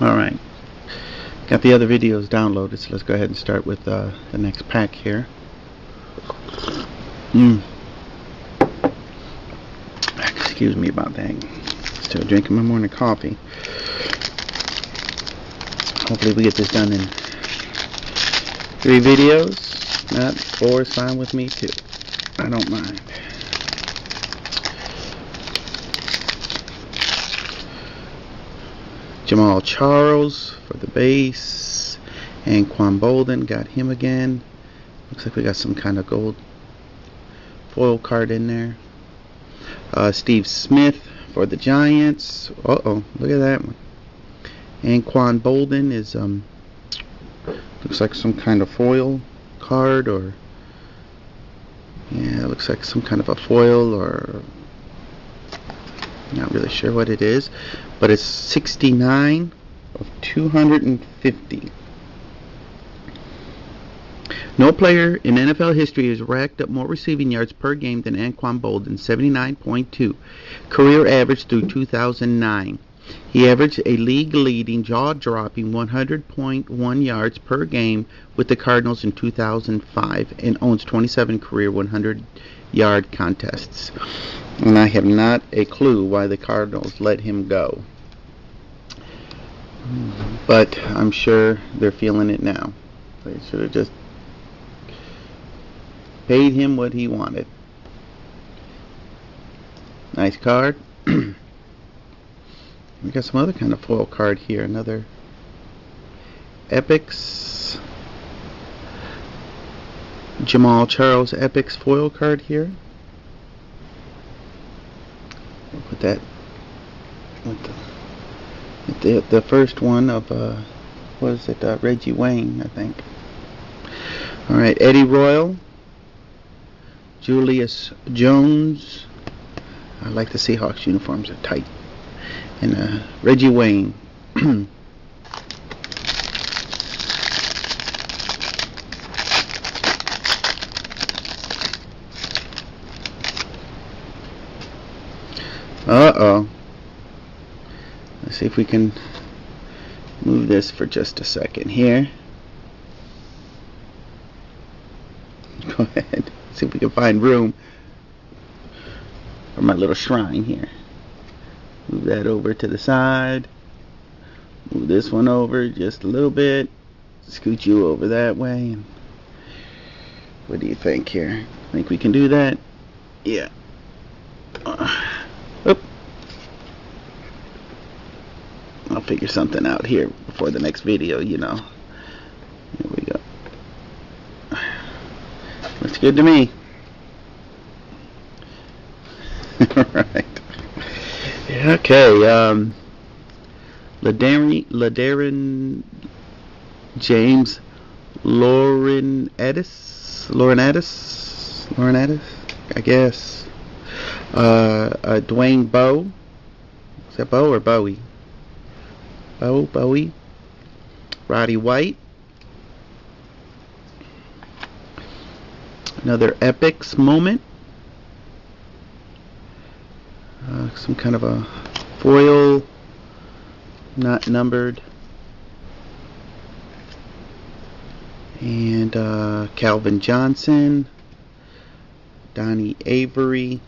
Alright, got the other videos downloaded, so let's go ahead and start with the next pack here. Excuse me about that. Still drinking my morning coffee. Hopefully we get this done in 3 videos. Not 4 is fine with me too. I don't mind. Jamal Charles for the base. And Quan Bolden, got him again. Looks like we got some kind of gold foil card in there. Steve Smith for the Giants. Uh-oh, look at that one. And Quan Bolden is looks like some kind of foil card, or yeah, it looks like some kind of a foil, or not really sure what it is, but it's 69 of 250. No player in NFL history has racked up more receiving yards per game than Anquan Bolden, 79.2, career average through 2009. He averaged a league-leading, jaw-dropping 100.1 yards per game with the Cardinals in 2005 and owns 27 career 100-yard contests. And I have not a clue why the Cardinals let him go. But I'm sure they're feeling it now. They should have just paid him what he wanted. Nice card. We got some other kind of foil card here. Another Epix. Jamal Charles Epix foil card here. We'll put that with the first one of what is it? Reggie Wayne, I think. All right, Eddie Royal, Julius Jones. I like the Seahawks uniforms are tight. And Reggie Wayne. Uh-oh. Let's see if we can move this for just a second here. Go ahead. See if we can find room for my little shrine here. Move that over to the side. Move this one over just a little bit. Scoot you over that way. What do you think here? Think we can do that? Yeah. Oop. I'll figure something out here before the next video, you know. Here we go. Looks good to me. Alright. Okay, Ladarian James Laurinaitis, I guess. Dwayne Bowe. Is that Bowe or Bowie? Bowie. Roddy White. Another Epix moment. Some kind of a foil, not numbered. And Calvin Johnson, Donnie Avery,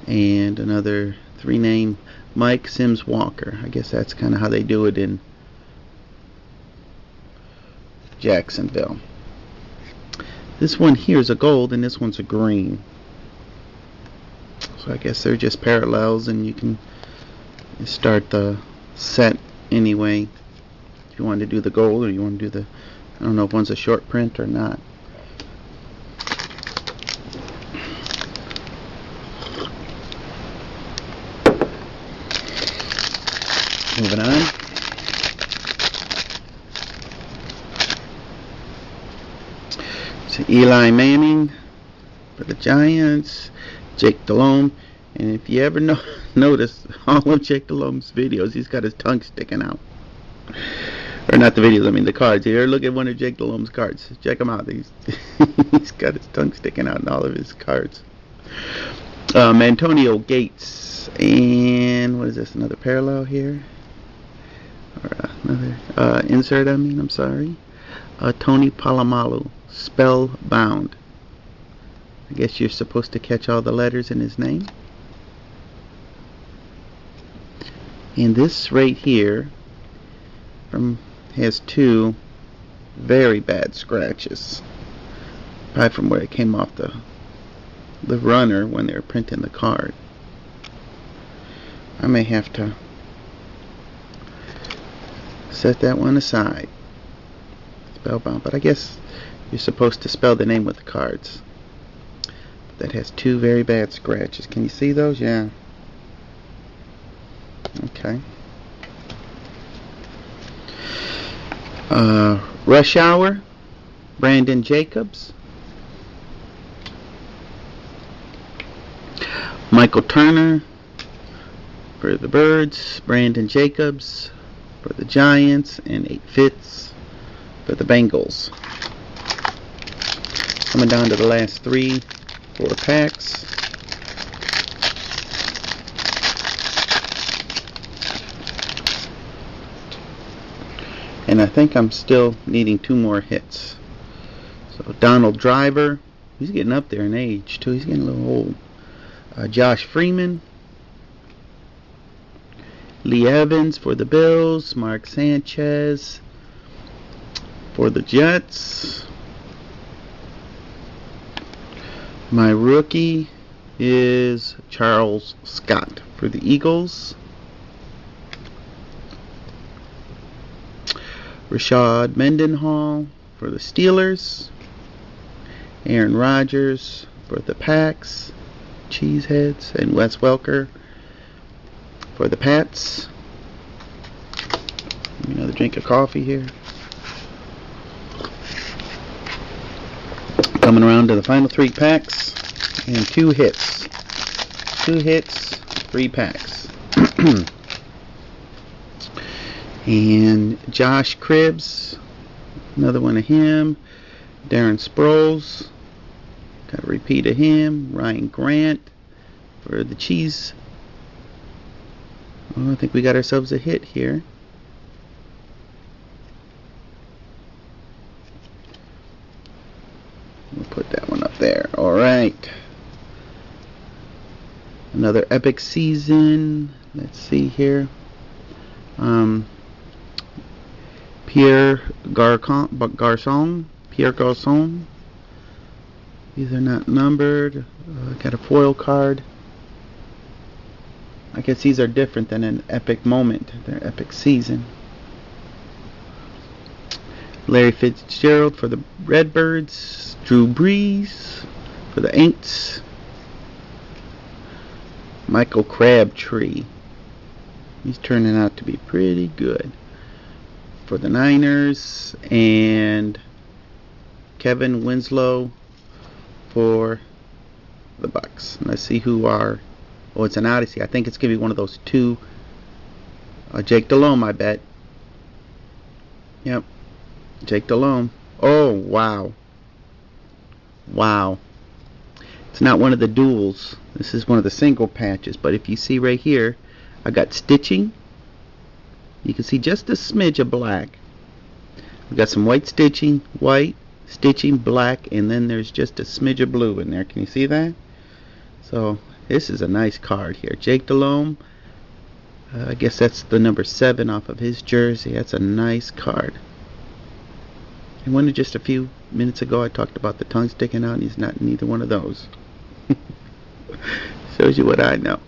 and another 3-name Mike Sims Walker. I guess that's kind of how they do it in Jacksonville. This one here is a gold and this one's a green. So I guess they're just parallels, and you can start the set anyway. If you want to do the gold, or you want to do the, I don't know if one's a short print or not. Moving on. So Eli Manning for the Giants. Jake Delhomme, and if you ever notice all of Jake Delhomme's videos, he's got his tongue sticking out. Or not the videos, I mean the cards. Here, look at one of Jake Delhomme's cards. Check him out. He's got his tongue sticking out in all of his cards. Antonio Gates, and what is this? Another parallel here. Another insert, I'm sorry. Tony Palamalu, Spellbound. I guess you're supposed to catch all the letters in his name. And this right here has two very bad scratches. Probably from where it came off the runner when they were printing the card. I may have to set that one aside. Spellbound, but I guess you're supposed to spell the name with the cards. That has two very bad scratches. Can you see those? Yeah. Okay. Rush Hour, Brandon Jacobs. Michael Turner for the Birds, Brandon Jacobs for the Giants, and 8 Fitz for the Bengals. Coming down to the last 4 packs. And I think I'm still needing 2 more hits. So Donald Driver, he's getting up there in age too. He's getting a little old. Josh Freeman, Lee Evans for the Bills, Mark Sanchez for the Jets. My rookie is Charles Scott for the Eagles. Rashad Mendenhall for the Steelers. Aaron Rodgers for the Packs, Cheeseheads, and Wes Welker for the Pats. Give me another drink of coffee here. Coming around to the final 3 packs and 2 hits. 2 hits, 3 packs. And Josh Cribbs, another one of him. Darren Sproles, got a repeat of him. Ryan Grant for the Cheese. Oh, I think we got ourselves a hit here. We'll put that one up there. Alright. Another epic season. Let's see here. Pierre Garçon. These are not numbered. Got a foil card. I guess these are different than an epic moment. They're epic season. Larry Fitzgerald for the Redbirds. Drew Brees for the Aints. Michael Crabtree. He's turning out to be pretty good for the Niners. And Kevin Winslow for the Bucks. Let's see who are. Oh, it's an Odyssey. I think it's going to be one of those 2. Jake Delhomme, I bet. Yep. Jake Delhomme. Oh, wow. Wow. It's not one of the duals. This is one of the single patches. But if you see right here, I got stitching. You can see just a smidge of black. We got some white stitching, black, and then there's just a smidge of blue in there. Can you see that? So this is a nice card here. Jake Delhomme. I guess that's the number 7 off of his jersey. That's a nice card. And when just a few minutes ago I talked about the tongue sticking out, and he's not in either one of those. Shows you what I know.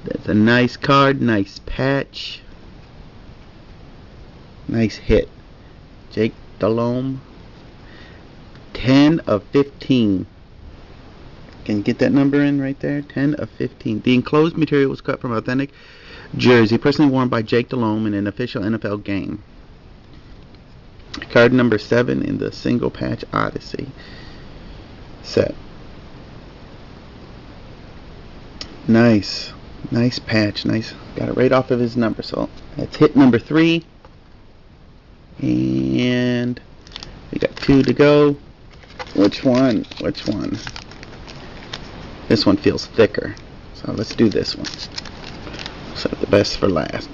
That's a nice card, nice patch, nice hit. Jake Delhomme. 10 of 15. Can you get that number in right there? 10 of 15. The enclosed material was cut from authentic jersey, personally worn by Jake Delhomme in an official NFL game. Card number 7 in the single patch Odyssey set. Nice patch. Nice. Got it right off of his number. So that's hit number 3. And we got 2 to go. Which one? This one feels thicker. So let's do this one. Save the best for last.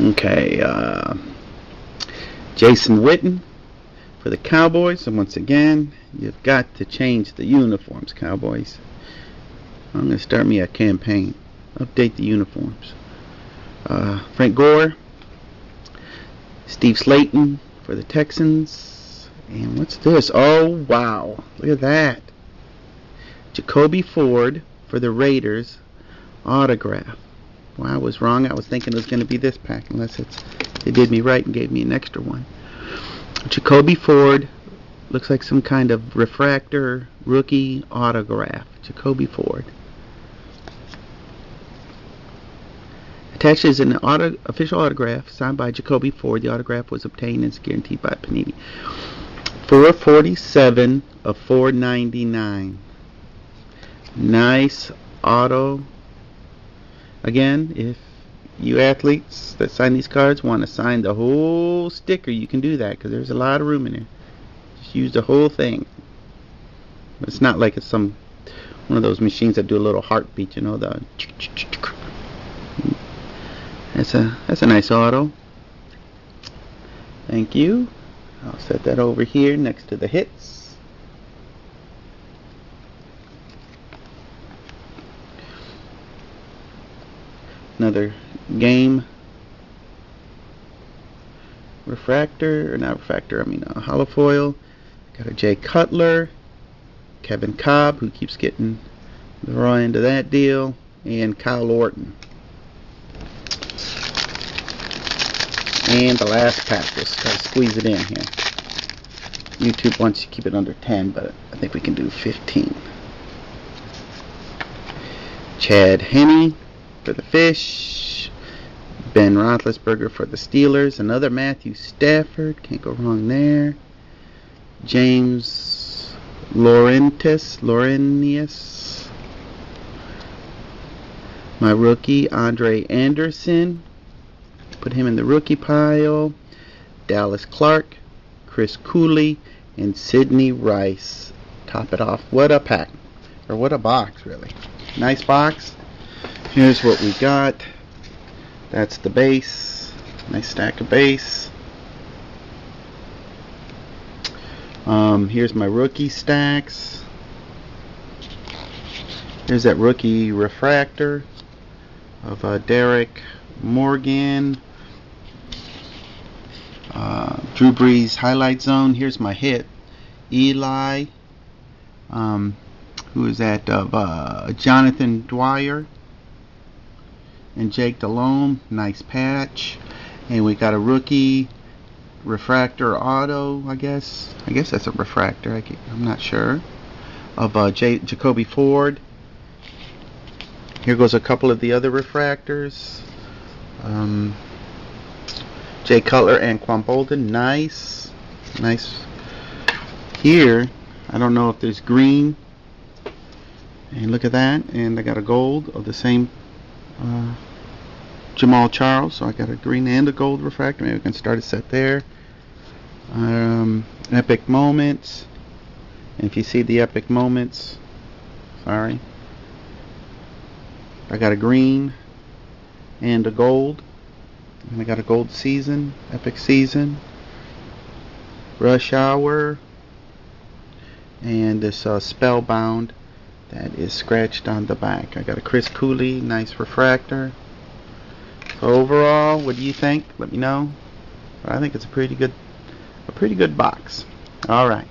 Okay, Jason Witten for the Cowboys. And once again, you've got to change the uniforms, Cowboys. I'm going to start me a campaign. Update the uniforms. Frank Gore. Steve Slayton for the Texans. And what's this? Oh, wow. Look at that. Jacoby Ford for the Raiders. Autograph. Well, I was wrong. I was thinking it was going to be this pack, unless they did me right and gave me an extra one. Jacoby Ford. Looks like some kind of refractor rookie autograph. Jacoby Ford. Attached is an official autograph signed by Jacoby Ford. The autograph was obtained and is guaranteed by Panini. 447 of 499. Nice auto. Again, if you athletes that sign these cards want to sign the whole sticker, you can do that because there's a lot of room in there. Just use the whole thing. But it's not like it's one of those machines that do a little heartbeat, you know, That's a nice auto. Thank you. I'll set that over here next to the hits. Another game refractor, or not refractor, I mean hollow foil. Got a Jay Cutler, Kevin Cobb, who keeps getting the raw end of that deal, and Kyle Orton. And the last pack, just try to squeeze it in here. YouTube wants you to keep it under 10, but I think we can do 15. Chad Henne for the Fish. Ben Roethlisberger for the Steelers. Another Matthew Stafford, can't go wrong there. James Laurentius. My rookie, Andre Anderson. Put him in the rookie pile. Dallas Clark, Chris Cooley, and Sidney Rice. Top it off. What a pack. Or what a box, really. Nice box. Here's what we got. That's the base. Nice stack of base. Here's my rookie stacks. Here's that rookie refractor of Derek Morgan. Drew Brees highlight zone. Here's my hit. Eli. Who is that? Of Jonathan Dwyer and Jake Delhomme. Nice patch. And we got a rookie refractor auto. I guess that's a refractor. I'm not sure. Of Jacoby Ford. Here goes a couple of the other refractors. Jay Cutler and Quan Bolden. Nice. Here, I don't know if there's green. And look at that. And I got a gold of the same Jamal Charles. So I got a green and a gold refractor. Maybe we can start a set there. Epic Moments. And if you see the Epic Moments, sorry, I got a green and a gold. And I got a gold season, Epic Season, Rush Hour, and this Spellbound that is scratched on the back. I got a Chris Cooley, nice refractor. So overall, what do you think? Let me know. I think it's a pretty good box. All right.